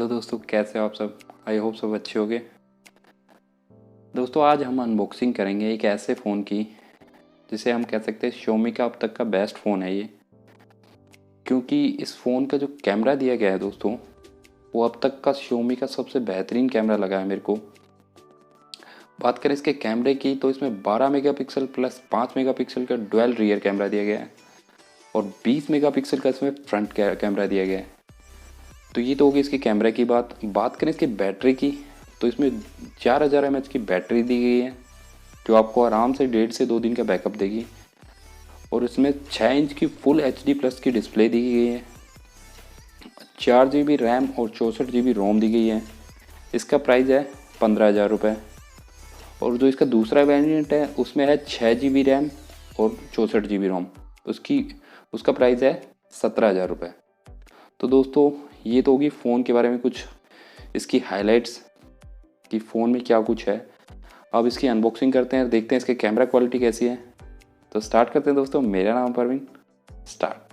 Hello दोस्तों, कैसे हो आप सब। आई होप सब अच्छे होंगे। दोस्तों आज हम अनबॉक्सिंग करेंगे एक ऐसे फ़ोन की जिसे हम कह सकते हैं Xiaomi का अब तक का बेस्ट फ़ोन है ये। क्योंकि इस फ़ोन का जो कैमरा दिया गया है दोस्तों, वो अब तक का Xiaomi का सबसे बेहतरीन कैमरा लगा है मेरे को। बात करें इसके कैमरे की तो इसमें 12 मेगापिक्सल प्लस 5 मेगापिक्सल का डुअल रियर कैमरा दिया गया है और 20 मेगापिक्सल का इसमें फ्रंट कैमरा दिया गया है। तो ये तो होगी इसके कैमरे की बात करें इसकी बैटरी की तो इसमें 4000 mAh की बैटरी दी गई है जो आपको आराम से 1.5 से 2 दिन का बैकअप देगी। और इसमें 6 इंच की फुल HD प्लस की डिस्प्ले दी गई है। 4 GB रैम और 64 GB रोम दी गई है। इसका प्राइस है 15,000 रुपये। और जो इसका दूसरा वेरिएंट है उसमें है 6 GB रैम और 64 GB रोम, उसका प्राइस है 17,000 रुपये। तो दोस्तों ये तो होगी फ़ोन के बारे में कुछ इसकी हाइलाइट्स कि फ़ोन में क्या कुछ है। अब इसकी अनबॉक्सिंग करते हैं, देखते हैं इसके कैमरा क्वालिटी कैसी है। तो स्टार्ट करते हैं दोस्तों। मेरा नाम परवीन, स्टार्ट।